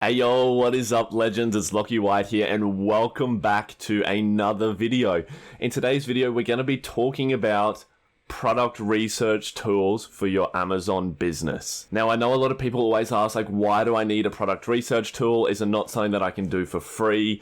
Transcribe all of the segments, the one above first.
Hey yo, what is up legends? It's Lockie White here and welcome back to another video. In today's video, we're going to be talking about product research tools for your Amazon business. Now, I know a lot of people always ask, like, why do I need a product research tool? Is it not something that I can do for free?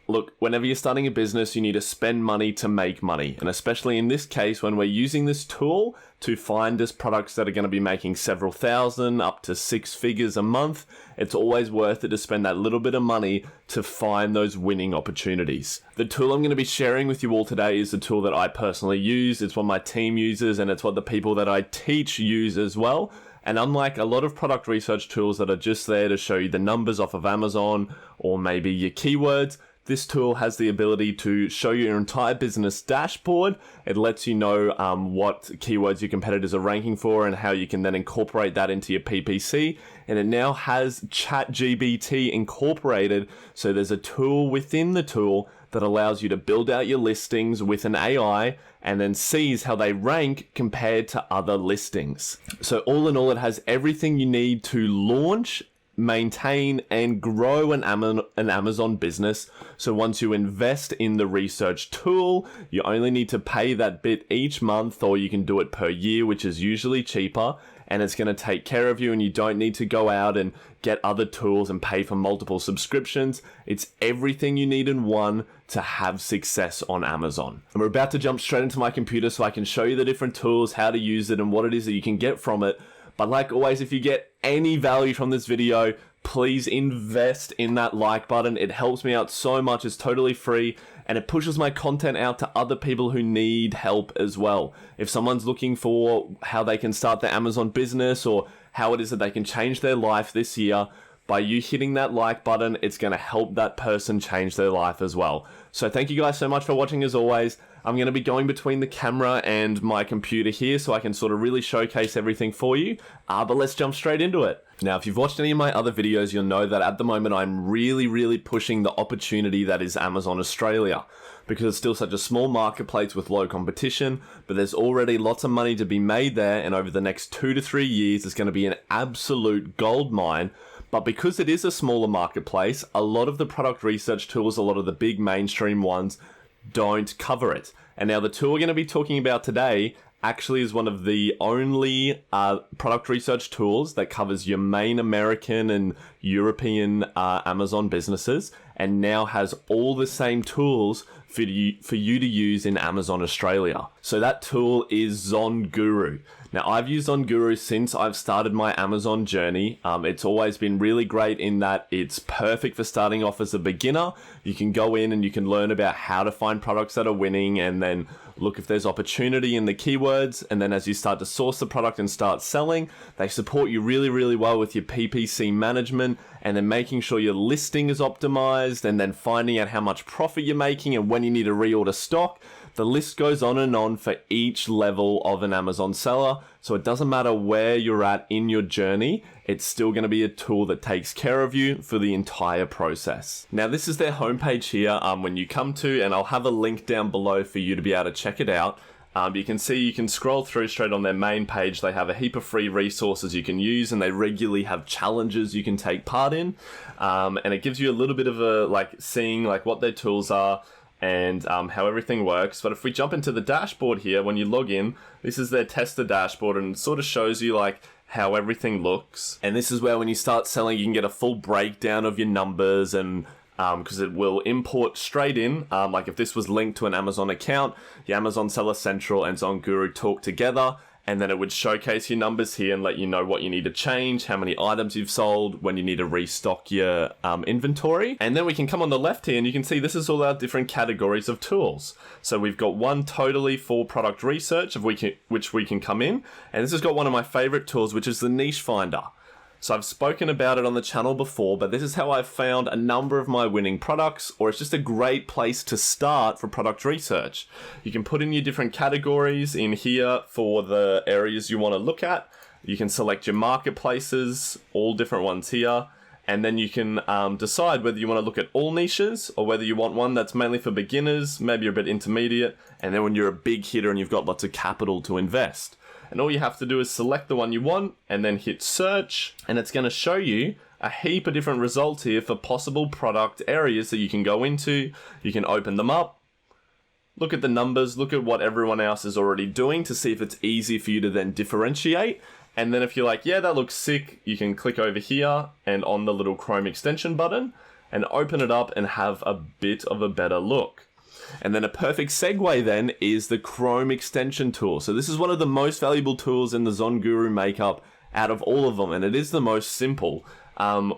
Look, whenever you're starting a business, you need to spend money to make money. And especially in this case, when we're using this tool to find us products that are going to be making several thousand, up to six figures a month, it's always worth it to spend that little bit of money to find those winning opportunities. The tool I'm going to be sharing with you all today is a tool that I personally use. It's what my team uses, and it's what the people that I teach use as well. And unlike a lot of product research tools that are just there to show you the numbers off of Amazon or maybe your keywords, this tool has the ability to show you your entire business dashboard. It lets you know what keywords your competitors are ranking for and how you can then incorporate that into your PPC. And it now has ChatGPT incorporated. So there's a tool within the tool that allows you to build out your listings with an AI and then sees how they rank compared to other listings. So all in all, it has everything you need to launch, maintain and grow an Amazon business. So once you invest in the research tool, you only need to pay that bit each month, or you can do it per year, which is usually cheaper, and it's going to take care of you, and you don't need to go out and get other tools and pay for multiple subscriptions. It's everything you need in one to have success on Amazon. And we're about to jump straight into my computer so I can show you the different tools, how to use it, and what it is that you can get from it. But like always, if you get any value from this video, please invest in that like button. It helps me out so much. It's totally free and it pushes my content out to other people who need help as well. If someone's looking for how they can start their Amazon business or how it is that they can change their life this year, by you hitting that like button, it's going to help that person change their life as well. So thank you guys so much for watching as always. I'm going to be going between the camera and my computer here so I can sort of really showcase everything for you. But let's jump straight into it. Now, if you've watched any of my other videos, you'll know that at the moment I'm really pushing the opportunity that is Amazon Australia, because it's still such a small marketplace with low competition, but there's already lots of money to be made there, and over the next 2 to 3 years, it's going to be an absolute gold mine. But because it is a smaller marketplace, a lot of the product research tools, a lot of the big mainstream ones, don't cover it. And now the tool we're going to be talking about today actually is one of the only product research tools that covers your main American and European Amazon businesses, and now has all the same tools for you to use in Amazon Australia. So that tool is ZonGuru. Now, I've used ZonGuru since I've started my Amazon journey. It's always been really great in that it's perfect for starting off as a beginner. You can go in and you can learn about how to find products that are winning and then look if there's opportunity in the keywords. And then as you start to source the product and start selling, they support you really well with your PPC management and then making sure your listing is optimized and then finding out how much profit you're making and when you need to reorder stock. The list goes on and on for each level of an Amazon seller. So it doesn't matter where you're at in your journey, it's still going to be a tool that takes care of you for the entire process. Now, this is their homepage here when you come to, and I'll have a link down below for you to be able to check it out. You can see, you can scroll through straight on their main page. They have a heap of free resources you can use, and they regularly have challenges you can take part in. And it gives you a little bit of a seeing what their tools are and how everything works. But if we jump into the dashboard here, when you log in, this is their tester dashboard, and it sort of shows you how everything looks. And this is where when you start selling, you can get a full breakdown of your numbers, and because it will import straight in. If this was linked to an Amazon account, your Amazon Seller Central and ZonGuru talk together, and then it would showcase your numbers here and let you know what you need to change, how many items you've sold, when you need to restock your inventory. And then we can come on the left here and you can see this is all our different categories of tools. So we've got one totally for product research, which we can come in. And this has got one of my favorite tools, which is the niche finder. So I've spoken about it on the channel before, but this is how I've found a number of my winning products, or it's just a great place to start for product research. You can put in your different categories in here for the areas you want to look at. You can select your marketplaces, all different ones here, and then you can decide whether you want to look at all niches or whether you want one that's mainly for beginners, maybe you're a bit intermediate, and then when you're a big hitter and you've got lots of capital to invest. And all you have to do is select the one you want and then hit search, and it's going to show you a heap of different results here for possible product areas that you can go into. You can open them up, look at the numbers, look at what everyone else is already doing to see if it's easy for you to then differentiate. And then if you're like, yeah, that looks sick, you can click over here and on the little Chrome extension button and open it up and have a bit of a better look. And then a perfect segue then is the Chrome extension tool. So this is one of the most valuable tools in the ZonGuru makeup out of all of them, and it is the most simple.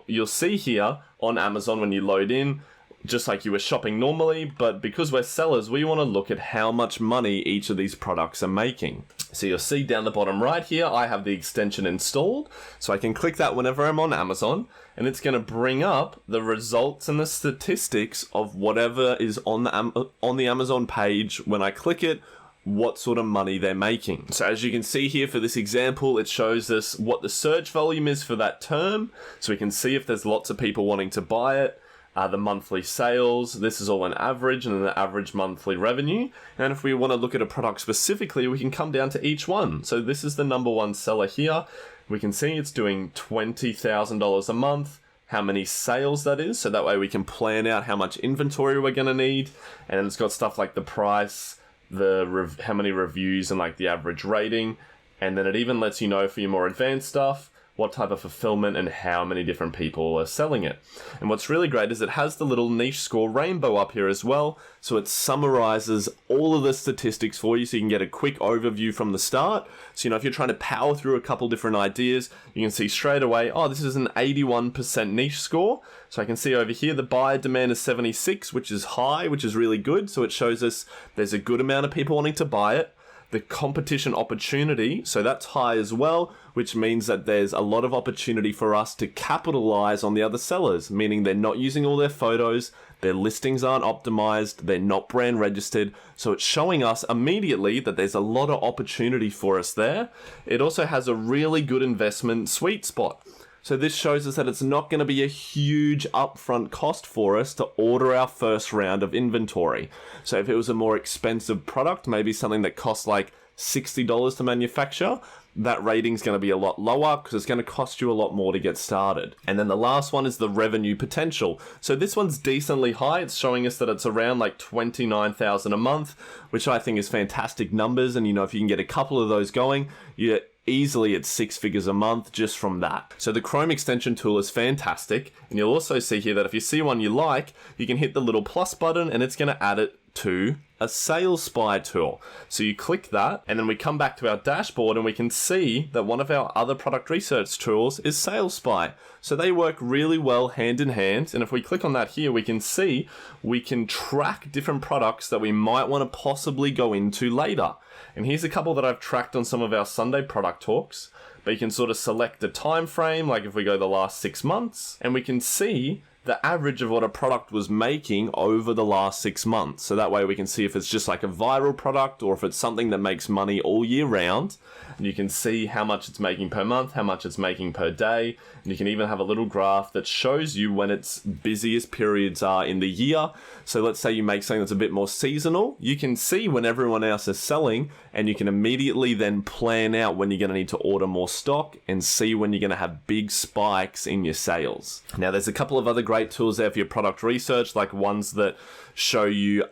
You'll see here on Amazon when you load in, just like you were shopping normally, but because we're sellers, we want to look at how much money each of these products are making. So you'll see down the bottom right here, I have the extension installed, so I can click that whenever I'm on Amazon, and it's going to bring up the results and the statistics of whatever is on the Amazon page when I click it, what sort of money they're making. So as you can see here for this example, it shows us what the search volume is for that term, so we can see if there's lots of people wanting to buy it. The monthly sales, this is all an average, and then the average monthly revenue. And if we want to look at a product specifically, we can come down to each one. So this is the number one seller here. We can see it's doing $20,000 a month, how many sales that is. So that way we can plan out how much inventory we're going to need. And it's got stuff like the price, how many reviews, and like the average rating. And then it even lets you know for your more advanced stuff, what type of fulfillment and how many different people are selling it. And what's really great is it has the little niche score rainbow up here as well. So it summarizes all of the statistics for you so you can get a quick overview from the start. So, if you're trying to power through a couple different ideas, you can see straight away, oh, this is an 81% niche score. So I can see over here, the buyer demand is 76, which is high, which is really good. So it shows us there's a good amount of people wanting to buy it. The competition opportunity, so that's high as well, which means that there's a lot of opportunity for us to capitalize on the other sellers, meaning they're not using all their photos, their listings aren't optimized, they're not brand registered, so it's showing us immediately that there's a lot of opportunity for us there. It also has a really good investment sweet spot. So this shows us that it's not going to be a huge upfront cost for us to order our first round of inventory. So if it was a more expensive product, maybe something that costs like $60 to manufacture, that rating's going to be a lot lower because it's going to cost you a lot more to get started. And then the last one is the revenue potential. So this one's decently high. It's showing us that it's around like $29,000 a month, which I think is fantastic numbers. And if you can get a couple of those going, you're easily at 6 figures a month just from that. So the Chrome extension tool is fantastic. And you'll also see here that if you see one you like, you can hit the little plus button and it's going to add it to a sales spy tool. So you click that and then we come back to our dashboard and we can see that one of our other product research tools is Sales Spy. So they work really well hand in hand. And if we click on that here, we can see we can track different products that we might want to possibly go into later. And here's a couple that I've tracked on some of our Sunday product talks. But you can sort of select a time frame, like if we go the last 6 months, and we can see the average of what a product was making over the last 6 months. So that way we can see if it's just like a viral product or if it's something that makes money all year round. And you can see how much it's making per month, how much it's making per day. And you can even have a little graph that shows you when its busiest periods are in the year. So let's say you make something that's a bit more seasonal. You can see when everyone else is selling and you can immediately then plan out when you're going to need to order more stock and see when you're going to have big spikes in your sales. Now there's a couple of other great tools there for your product research, like ones that show you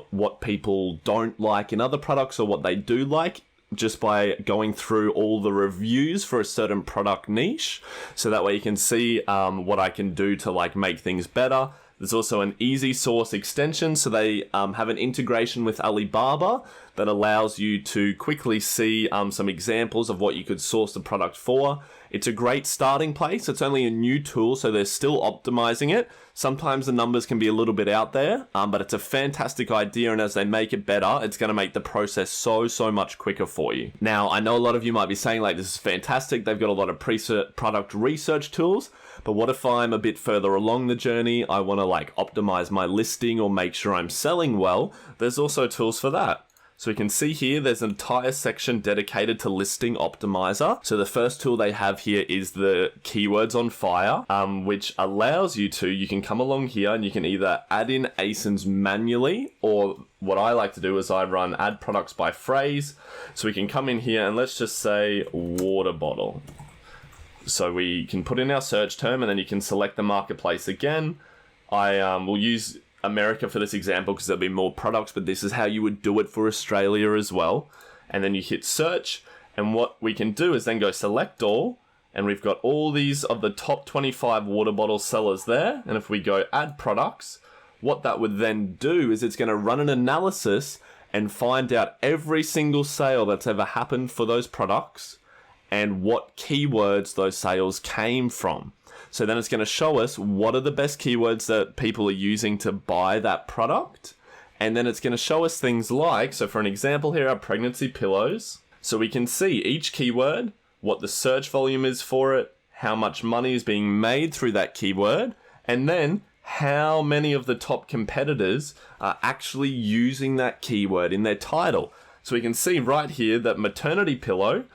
what people don't like in other products or what they do like, just by going through all the reviews for a certain product niche. So that way you can see what I can do to like make things better. There's also an easy source extension. So they have an integration with Alibaba that allows you to quickly see some examples of what you could source the product for. It's a great starting place. It's only a new tool, so they're still optimizing it. Sometimes the numbers can be a little bit out there, but it's a fantastic idea, and as they make it better, it's going to make the process so much quicker for you. Now, I know a lot of you might be saying, like, this is fantastic. They've got a lot of product research tools, but what if I'm a bit further along the journey? I want to, like, optimize my listing or make sure I'm selling well. There's also tools for that. So we can see here, there's an entire section dedicated to Listing Optimizer. So the first tool they have here is the Keywords on Fire, which allows you can come along here and you can either add in ASINs manually, or what I like to do is I run add products by phrase. So we can come in here and let's just say water bottle. So we can put in our search term and then you can select the marketplace again. I will use America for this example because there'll be more products, but this is how you would do it for Australia as well. And then you hit search, and what we can do is then go select all, and we've got all these of the top 25 water bottle sellers there. And if we go add products, what that would then do is it's going to run an analysis and find out every single sale that's ever happened for those products and what keywords those sales came from. So then it's going to show us what are the best keywords that people are using to buy that product. And then it's going to show us things like, so for an example here, our pregnancy pillows. So we can see each keyword, what the search volume is for it, how much money is being made through that keyword, and then how many of the top competitors are actually using that keyword in their title. So we can see right here that maternity pillow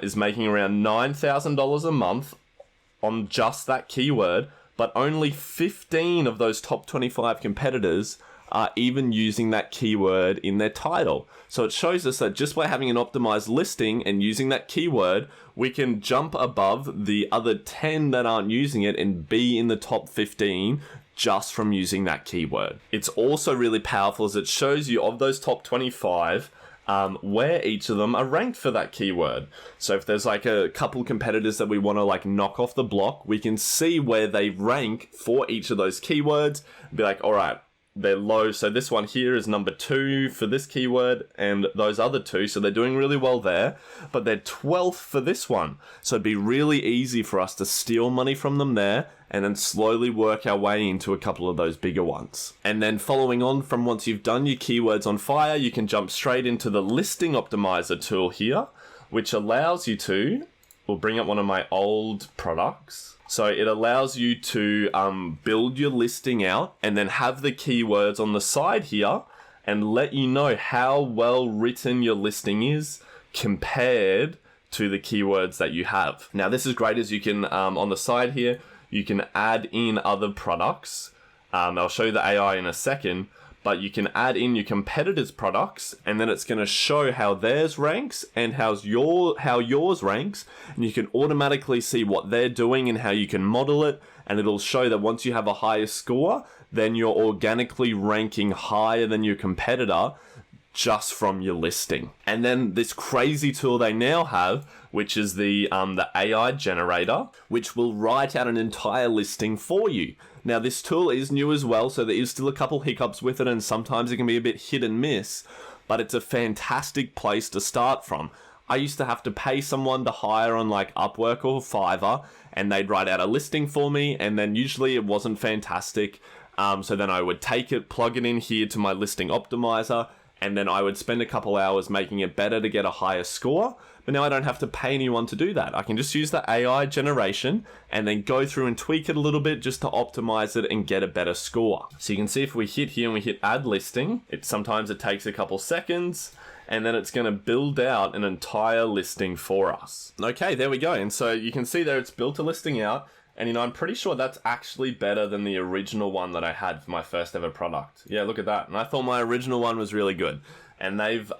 is making around $9,000 a month on just that keyword, but only 15 of those top 25 competitors are even using that keyword in their title. So it shows us that just by having an optimized listing and using that keyword, we can jump above the other 10 that aren't using it and be in the top 15 just from using that keyword. It's also really powerful as it shows you of those top 25 where each of them are ranked for that keyword. So if there's like a couple competitors that we want to like knock off the block, we can see where they rank for each of those keywords and be like, all right, they're low. So this one here is number 2 for this keyword and those other 2. So they're doing really well there, but they're 12th for this one. So it'd be really easy for us to steal money from them there and then slowly work our way into a couple of those bigger ones. And then following on from once you've done your keywords on fire, you can jump straight into the listing optimizer tool here, which allows you to, we'll bring up one of my old products. So it allows you to build your listing out and then have the keywords on the side here and let you know how well written your listing is compared to the keywords that you have. Now this is great as you can, on the side here, you can add in other products. I'll show you the AI in a second, but you can add in your competitors' products and then it's going to show how theirs ranks and how yours ranks, and you can automatically see what they're doing and how you can model it, and it'll show that once you have a higher score, then you're organically ranking higher than your competitor just from your listing. And then this crazy tool they now have, which is the AI generator, which will write out an entire listing for you. Now this tool is new as well, so there is still a couple hiccups with it and sometimes it can be a bit hit and miss, but it's a fantastic place to start from. I used to have to pay someone to hire on like Upwork or Fiverr and they'd write out a listing for me, and then usually it wasn't fantastic. So then I would take it, plug it in here to my listing optimizer, and then I would spend a couple hours making it better to get a higher score. But now I don't have to pay anyone to do that. I can just use the AI generation and then go through and tweak it a little bit just to optimize it and get a better score. So you can see if we hit here and we hit add listing, sometimes it takes a couple seconds and then it's going to build out an entire listing for us. Okay, there we go. And so you can see there it's built a listing out. And I'm pretty sure that's actually better than the original one that I had for my first ever product. Yeah, look at that. And I thought my original one was really good. And they've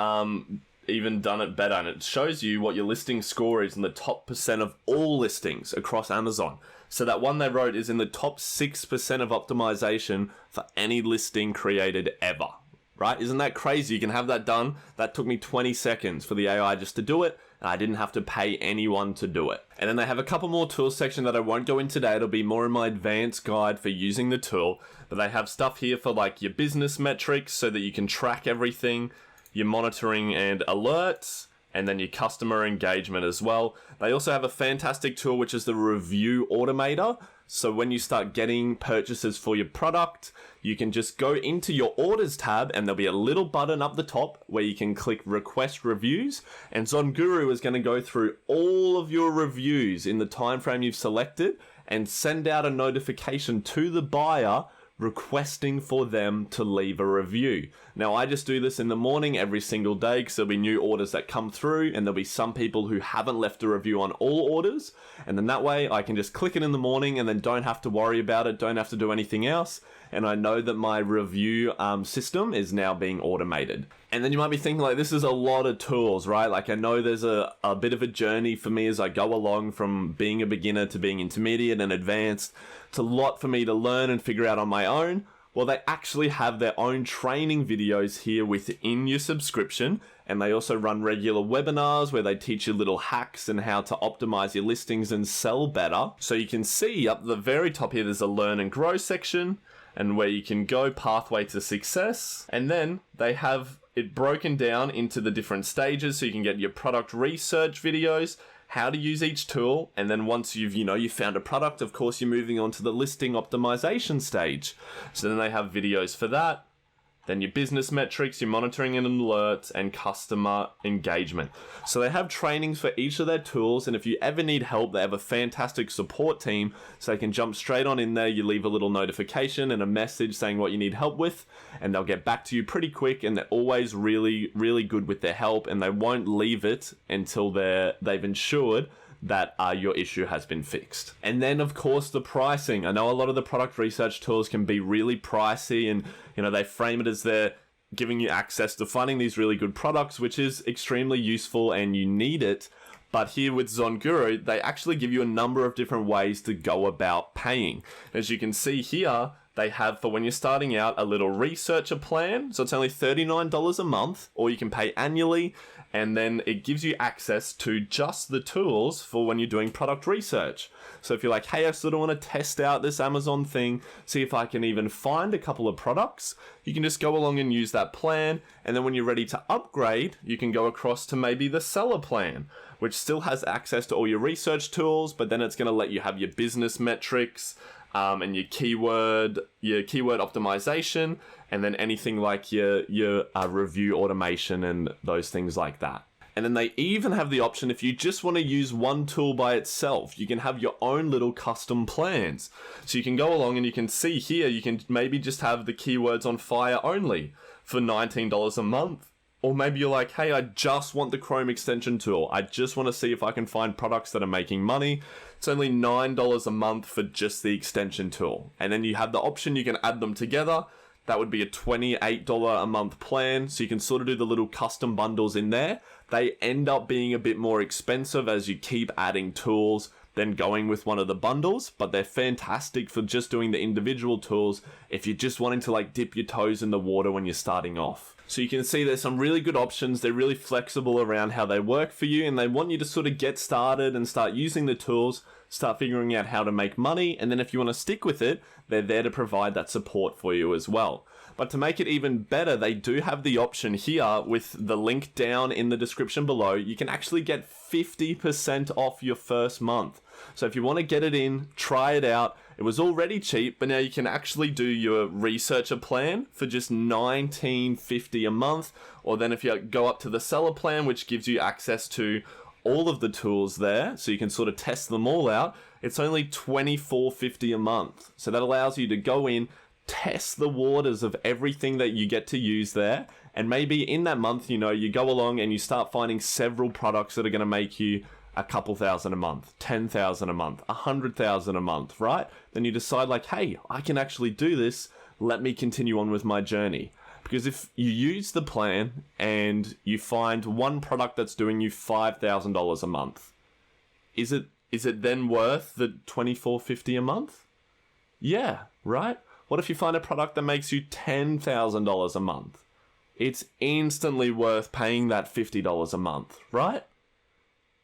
even done it better. And it shows you what your listing score is in the top % of all listings across Amazon. So that one they wrote is in the top 6% of optimization for any listing created ever. Right? Isn't that crazy? You can have that done. That took me 20 seconds for the AI just to do it. And I didn't have to pay anyone to do it. And then they have a couple more tools section that I won't go into today. It'll be more in my advanced guide for using the tool. But they have stuff here for like your business metrics so that you can track everything, your monitoring and alerts, and then your customer engagement as well. They also have a fantastic tool, which is the review automator. So when you start getting purchases for your product, you can just go into your orders tab and there'll be a little button up the top where you can click request reviews. And ZonGuru is going to go through all of your reviews in the time frame you've selected and send out a notification to the buyer requesting for them to leave a review. Now, I just do this in the morning every single day because there'll be new orders that come through, and there'll be some people who haven't left a review on all orders, and then that way I can just click it in the morning and then don't have to worry about it, don't have to do anything else, and I know that my review system is now being automated. And then you might be thinking, like, this is a lot of tools, right? Like, I know there's a bit of a journey for me as I go along from being a beginner to being intermediate and advanced. It's a lot for me to learn and figure out on my own. Well, they actually have their own training videos here within your subscription, and they also run regular webinars where they teach you little hacks and how to optimize your listings and sell better. So you can see up the very top here, there's a learn and grow section, and where you can go pathway to success. And then they have it broken down into the different stages, so you can get your product research videos, how to use each tool, and then once you found a product, of course, you're moving on to the listing optimization stage. So then they have videos for that. Then your business metrics, your monitoring and alerts, and customer engagement. So they have trainings for each of their tools, and if you ever need help, they have a fantastic support team, so they can jump straight on in there. You leave a little notification and a message saying what you need help with, and they'll get back to you pretty quick, and they're always really, really good with their help, and they won't leave it until they've ensured that your issue has been fixed. And then, of course, the pricing. I know a lot of the product research tools can be really pricey, and they frame it as they're giving you access to finding these really good products, which is extremely useful and you need it. But here with ZonGuru, they actually give you a number of different ways to go about paying. As you can see here, they have, for when you're starting out, a little researcher plan. So it's only $39 a month, or you can pay annually, and then it gives you access to just the tools for when you're doing product research. So if you're like, hey, I sort of want to test out this Amazon thing, see if I can even find a couple of products, you can just go along and use that plan. And then when you're ready to upgrade, you can go across to maybe the seller plan, which still has access to all your research tools, but then it's going to let you have your business metrics, and your keyword optimization, and then anything like your review automation and those things like that. And then they even have the option, if you just want to use one tool by itself, you can have your own little custom plans. So you can go along and you can see here, you can maybe just have the keywords on fire only for $19 a month. Or maybe you're like, hey, I just want the Chrome extension tool. I just want to see if I can find products that are making money. It's only $9 a month for just the extension tool. And then you have the option, you can add them together. That would be a $28 a month plan. So you can sort of do the little custom bundles in there. They end up being a bit more expensive as you keep adding tools than going with one of the bundles, but they're fantastic for just doing the individual tools if you're just wanting to like dip your toes in the water when you're starting off. So you can see there's some really good options. They're really flexible around how they work for you, and they want you to sort of get started and start using the tools, start figuring out how to make money, and then if you want to stick with it, they're there to provide that support for you as well. But to make it even better, they do have the option here with the link down in the description below. You can actually get 50% off your first month. So if you want to get it in, try it out. It was already cheap, but now you can actually do your researcher plan for just $19.50 a month. Or then if you go up to the seller plan, which gives you access to all of the tools there, so you can sort of test them all out, it's only $24.50 a month. So that allows you to go in, test the waters of everything that you get to use there, and maybe in that month, you go along and you start finding several products that are going to make you a couple thousand a month, 10,000 a month, 100,000 a month, right? Then you decide like, hey, I can actually do this. Let me continue on with my journey. Because if you use the plan and you find one product that's doing you $5,000 a month, is it then worth the $24.50 a month? Yeah, right? What if you find a product that makes you $10,000 a month? It's instantly worth paying that $50 a month, right?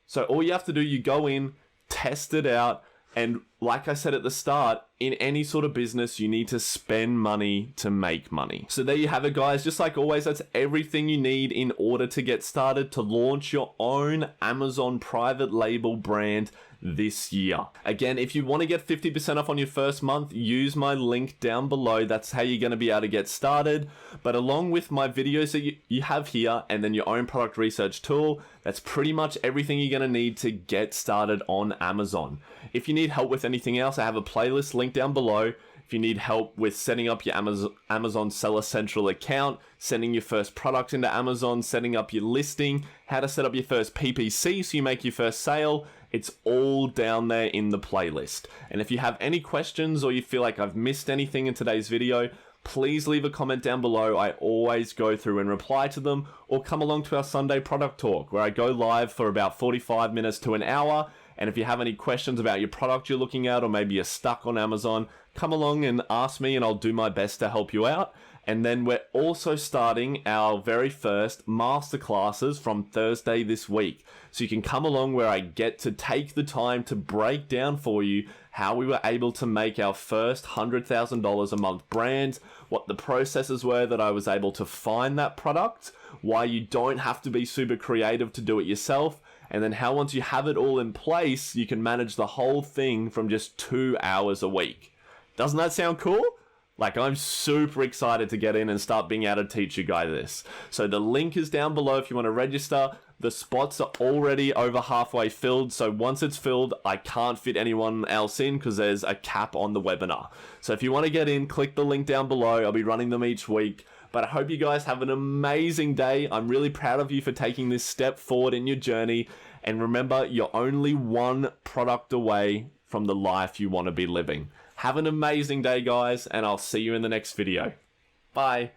So all you have to do, you go in, test it out, and like I said at the start, in any sort of business, you need to spend money to make money. So there you have it, guys. Just like always, that's everything you need in order to get started to launch your own Amazon private label brand this year. Again, if you want to get 50% off on your first month, use my link down below. That's how you're going to be able to get started. But along with my videos that you have here, and then your own product research tool, that's pretty much everything you're going to need to get started on Amazon. If you need help with anything else, I have a playlist linked down below. If if you need help with setting up your Amazon Seller Central account, sending your first product into Amazon, setting up your listing, how to set up your first PPC so you make your first sale, it's all down there in the playlist. And if you have any questions or you feel like I've missed anything in today's video, please leave a comment down below. I always go through and reply to them, or come along to our Sunday product talk where I go live for about 45 minutes to an hour. And if you have any questions about your product you're looking at, or maybe you're stuck on Amazon, come along and ask me and I'll do my best to help you out. And then we're also starting our very first masterclasses from Thursday this week. So you can come along where I get to take the time to break down for you how we were able to make our first $100,000 a month brand, what the processes were that I was able to find that product, why you don't have to be super creative to do it yourself, and then how once you have it all in place, you can manage the whole thing from just 2 hours a week. Doesn't that sound cool? Like, I'm super excited to get in and start being able to teach you guys this. So the link is down below if you want to register. The spots are already over halfway filled. So once it's filled, I can't fit anyone else in because there's a cap on the webinar. So if you want to get in, click the link down below. I'll be running them each week. But I hope you guys have an amazing day. I'm really proud of you for taking this step forward in your journey. And remember, you're only one product away from the life you want to be living. Have an amazing day, guys, and I'll see you in the next video. Bye.